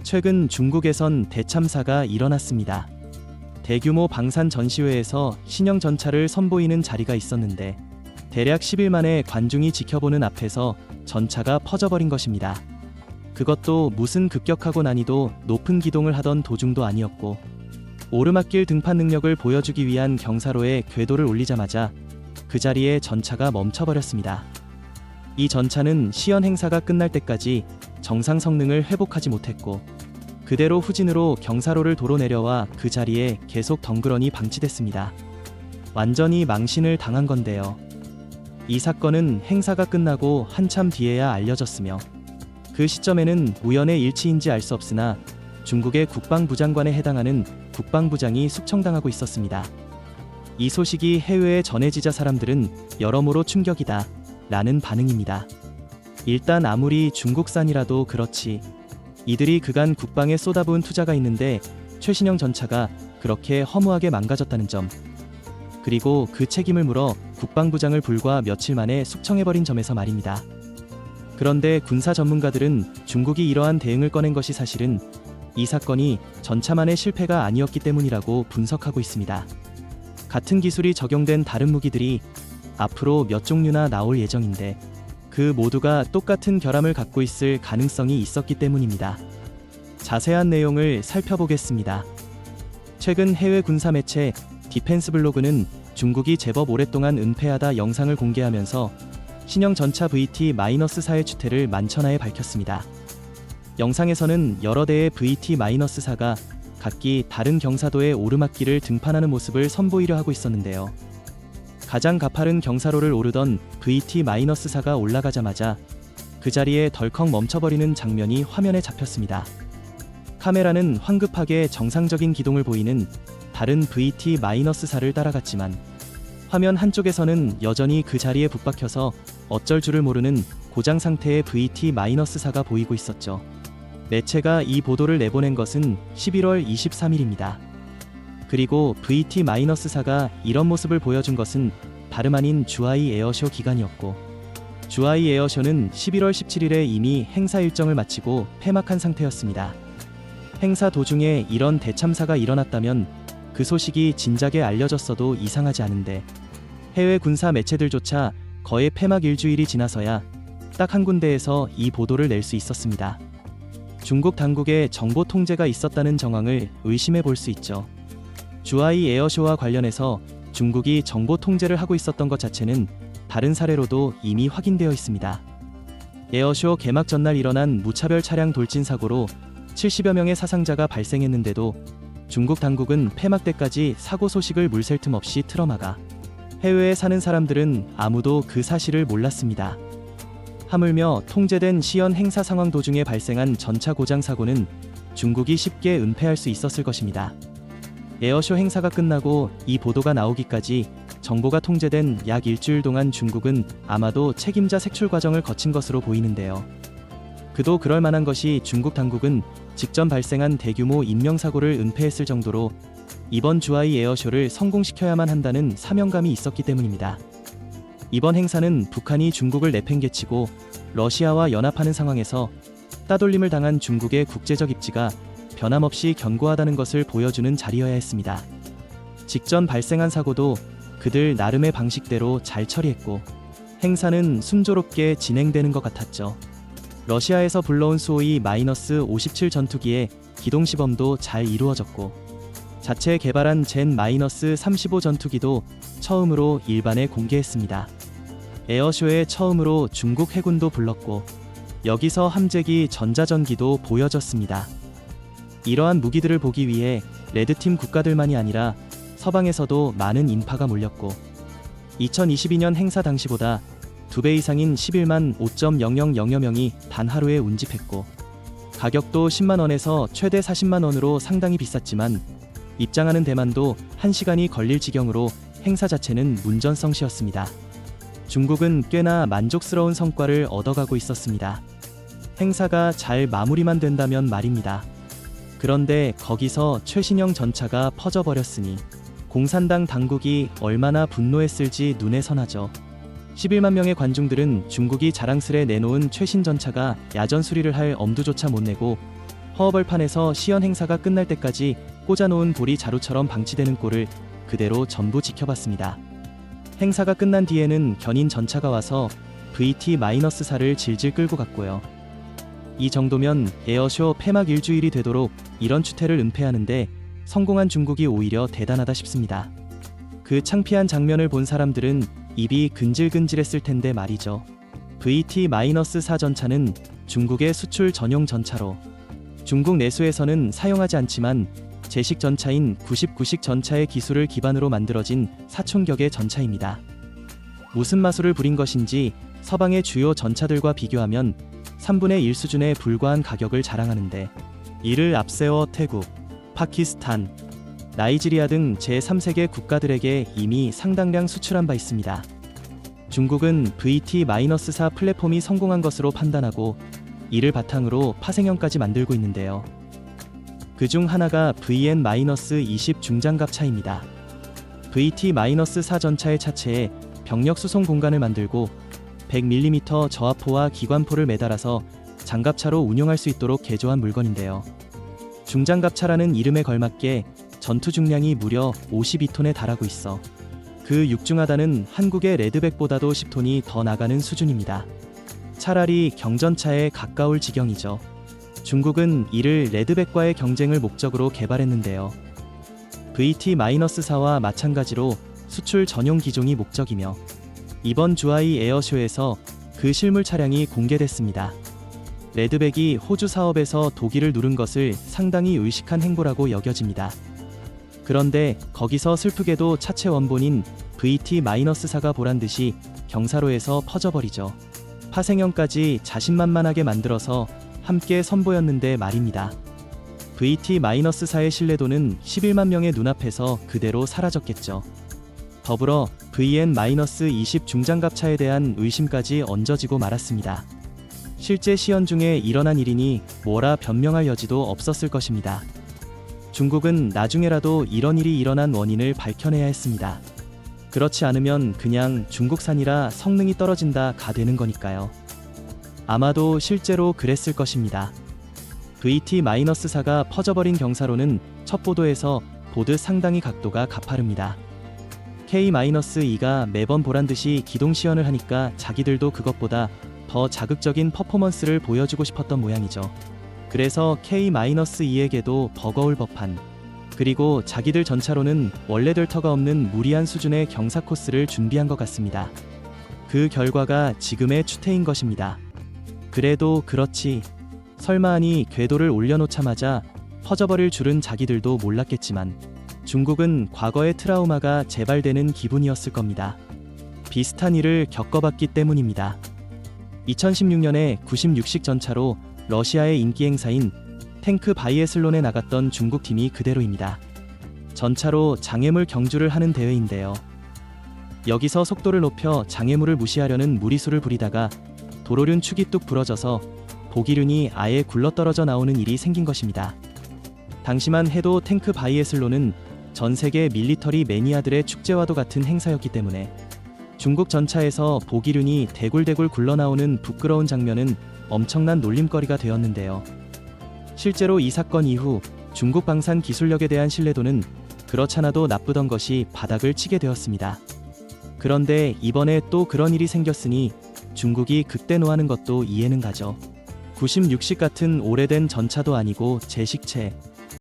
최근 중국에선 대참사가 일어났습니다. 대규모 방산 전시회에서 신형 전차를 선보이는 자리가 있었는데 대략 10일 만에 관중이 지켜보는 앞에서 전차가 퍼져버린 것입니다. 그것도 무슨 급격하고 난이도 높은 기동을 하던 도중도 아니었고 오르막길 등판 능력을 보여주기 위한 경사로에 궤도를 올리자마자 그 자리에 전차가 멈춰버렸습니다. 이 전차는 시연 행사가 끝날 때까지 정상 성능을 회복하지 못했고 그대로 후진으로 경사로를 도로 내려와 그 자리에 계속 덩그러니 방치됐습니다. 완전히 망신을 당한 건데요. 이 사건은 행사가 끝나고 한참 뒤에야 알려졌으며 그 시점에는 우연의 일치인지 알 수 없으나 중국의 국방부 장관에 해당하는 국방부장이 숙청당하고 있었습니다. 이 소식이 해외에 전해지자 사람들은 여러모로 충격이다 라는 반응입니다. 일단 아무리 중국산이라도 그렇지 이들이 그간 국방에 쏟아부은 투자가 있는데 최신형 전차가 그렇게 허무하게 망가졌다는 점, 그리고 그 책임을 물어 국방부장을 불과 며칠 만에 숙청해버린 점에서 말입니다. 그런데 군사 전문가들은 중국이 이러한 대응을 꺼낸 것이 사실은 이 사건이 전차만의 실패가 아니었기 때문이라고 분석하고 있습니다. 같은 기술이 적용된 다른 무기들이 앞으로 몇 종류나 나올 예정인데 그 모두가 똑같은 결함을 갖고 있을 가능성이 있었기 때문입니다. 자세한 내용을 살펴보겠습니다. 최근 해외 군사 매체 디펜스 블로그는 중국이 제법 오랫동안 은폐하다 영상을 공개하면서 신형 전차 VT-4의 추태를 만천하에 밝혔습니다. 영상에서는 여러 대의 VT-4가 각기 다른 경사도의 오르막길을 등판하는 모습을 선보이려 하고 있었는데요. 가장 가파른 경사로를 오르던 VT-4가 올라가자마자 그 자리에 덜컥 멈춰버리는 장면이 화면에 잡혔습니다. 카메라는 황급하게 정상적인 기동을 보이는 다른 VT-4를 따라갔지만 화면 한쪽에서는 여전히 그 자리에 붙박혀서 어쩔 줄을 모르는 고장 상태의 VT-4가 보이고 있었죠. 매체가 이 보도를 내보낸 것은 11월 23일입니다. 그리고 VT-4가 이런 모습을 보여준 것은 다름 아닌 주하이 에어쇼 기간이었고 주하이 에어쇼는 11월 17일에 이미 행사 일정을 마치고 폐막한 상태였습니다. 행사 도중에 이런 대참사가 일어났다면 그 소식이 진작에 알려졌어도 이상하지 않은데 해외 군사 매체들조차 거의 폐막 일주일이 지나서야 딱 한 군데에서 이 보도를 낼 수 있었습니다. 중국 당국의 정보 통제가 있었다는 정황을 의심해 볼 수 있죠. 주하이 에어쇼와 관련해서 중국이 정보 통제를 하고 있었던 것 자체는 다른 사례로도 이미 확인되어 있습니다. 에어쇼 개막 전날 일어난 무차별 차량 돌진 사고로 70여 명의 사상자가 발생했는데도 중국 당국은 폐막 때까지 사고 소식을 물샐 틈 없이 틀어막아 해외에 사는 사람들은 아무도 그 사실을 몰랐습니다. 하물며 통제된 시연 행사 상황 도중에 발생한 전차 고장 사고는 중국이 쉽게 은폐할 수 있었을 것입니다. 에어쇼 행사가 끝나고 이 보도가 나오기까지 정보가 통제된 약 일주일 동안 중국은 아마도 책임자 색출 과정을 거친 것으로 보이는데요. 그도 그럴 만한 것이 중국 당국은 직전 발생한 대규모 인명사고를 은폐했을 정도로 이번 주하이 에어쇼를 성공시켜야만 한다는 사명감이 있었기 때문입니다. 이번 행사는 북한이 중국을 내팽개치고 러시아와 연합하는 상황에서 따돌림을 당한 중국의 국제적 입지가 변함없이 견고하다는 것을 보여주는 자리여야 했습니다. 직전 발생한 사고도 그들 나름의 방식대로 잘 처리했고 행사는 순조롭게 진행되는 것 같았죠. 러시아에서 불러온 수호이-57 전투기의 기동 시범도 잘 이루어졌고 자체 개발한 젠-35 전투기도 처음으로 일반에 공개했습니다. 에어쇼에 처음으로 중국 해군도 불렀고 여기서 함재기 전자전기도 보여졌습니다. 이러한 무기들을 보기 위해 레드팀 국가들만이 아니라 서방에서도 많은 인파가 몰렸고 2022년 행사 당시보다 2배 이상인 11만 5.0000여 명이 단 하루에 운집했고 가격도 10만원에서 최대 40만원으로 상당히 비쌌지만 입장하는 데만도 1시간이 걸릴 지경으로 행사 자체는 문전성시였습니다. 중국은 꽤나 만족스러운 성과를 얻어가고 있었습니다. 행사가 잘 마무리만 된다면 말입니다. 그런데 거기서 최신형 전차가 퍼져버렸으니 공산당 당국이 얼마나 분노했을지 눈에 선하죠. 11만 명의 관중들은 중국이 자랑스레 내놓은 최신 전차가 야전 수리를 할 엄두조차 못 내고 허허벌판에서 시연 행사가 끝날 때까지 꽂아놓은 볼이 자루처럼 방치되는 꼴을 그대로 전부 지켜봤습니다. 행사가 끝난 뒤에는 견인 전차가 와서 VT-4를 질질 끌고 갔고요. 이 정도면 에어쇼 폐막 일주일이 되도록 이런 추태를 은폐하는데 성공한 중국이 오히려 대단하다 싶습니다. 그 창피한 장면을 본 사람들은 입이 근질근질했을 텐데 말이죠. VT-4 전차는 중국의 수출 전용 전차로 중국 내수에서는 사용하지 않지만 제식 전차인 99식 전차의 기술을 기반으로 만들어진 사촌격의 전차입니다. 무슨 마술을 부린 것인지 서방의 주요 전차들과 비교하면 3분의 1 수준에 불과한 가격을 자랑하는데 이를 앞세워 태국, 파키스탄, 나이지리아 등 제3세계 국가들에게 이미 상당량 수출한 바 있습니다. 중국은 VT-4 플랫폼이 성공한 것으로 판단하고 이를 바탕으로 파생형까지 만들고 있는데요. 그중 하나가 VN-20 중장갑차입니다. VT-4 전차의 차체에 병력 수송 공간을 만들고 100mm 저압포와 기관포를 매달아서 장갑차로 운용할 수 있도록 개조한 물건인데요. 중장갑차라는 이름에 걸맞게 전투 중량이 무려 52톤에 달하고 있어 그 육중하다는 한국의 레드백보다도 10톤이 더 나가는 수준입니다. 차라리 경전차에 가까울 지경이죠. 중국은 이를 레드백과의 경쟁을 목적으로 개발했는데요. VT-4와 마찬가지로 수출 전용 기종이 목적이며 이번 주하이 에어쇼에서 그 실물 차량이 공개됐습니다. 레드백이 호주 사업에서 독일을 누른 것을 상당히 의식한 행보라고 여겨집니다. 그런데 거기서 슬프게도 차체 원본인 VT-4가 보란듯이 경사로에서 퍼져버리죠. 파생형까지 자신만만하게 만들어서 함께 선보였는데 말입니다. VT-4의 신뢰도는 11만 명의 눈앞에서 그대로 사라졌겠죠. 더불어 VN-20 중장갑차에 대한 의심까지 얹어지고 말았습니다. 실제 시연 중에 일어난 일이니 뭐라 변명할 여지도 없었을 것입니다. 중국은 나중에라도 이런 일이 일어난 원인을 밝혀내야 했습니다. 그렇지 않으면 그냥 중국산이라 성능이 떨어진다 가 되는 거니까요. 아마도 실제로 그랬을 것입니다. VT-4가 퍼져버린 경사로는 첫 보도에서 보듯 상당히 각도가 가파릅니다. K-2가 매번 보란듯이 기동 시연을 하니까 자기들도 그것보다 더 자극적인 퍼포먼스를 보여주고 싶었던 모양이죠. 그래서 K-2에게도 버거울 법한, 그리고 자기들 전차로는 원래 될 터가 없는 무리한 수준의 경사 코스를 준비한 것 같습니다. 그 결과가 지금의 추태인 것입니다. 그래도 그렇지, 설마 하니 궤도를 올려놓자마자 퍼져버릴 줄은 자기들도 몰랐겠지만 중국은 과거의 트라우마가 재발되는 기분이었을 겁니다. 비슷한 일을 겪어봤기 때문입니다. 2016년에 96식 전차로 러시아의 인기 행사인 탱크 바이애슬론에 나갔던 중국 팀이 그대로입니다. 전차로 장애물 경주를 하는 대회인데요. 여기서 속도를 높여 장애물을 무시하려는 무리수를 부리다가 도로륜 축이 뚝 부러져서 보기륜이 아예 굴러떨어져 나오는 일이 생긴 것입니다. 당시만 해도 탱크 바이애슬론은 전 세계 밀리터리 매니아들의 축제와도 같은 행사였기 때문에 중국 전차에서 보기륜이 대굴대굴 굴러나오는 부끄러운 장면은 엄청난 놀림거리가 되었는데요. 실제로 이 사건 이후 중국 방산 기술력에 대한 신뢰도는 그렇잖아도 나쁘던 것이 바닥을 치게 되었습니다. 그런데 이번에 또 그런 일이 생겼으니 중국이 극대노하는 것도 이해는 가죠. 96식 같은 오래된 전차도 아니고 제식체,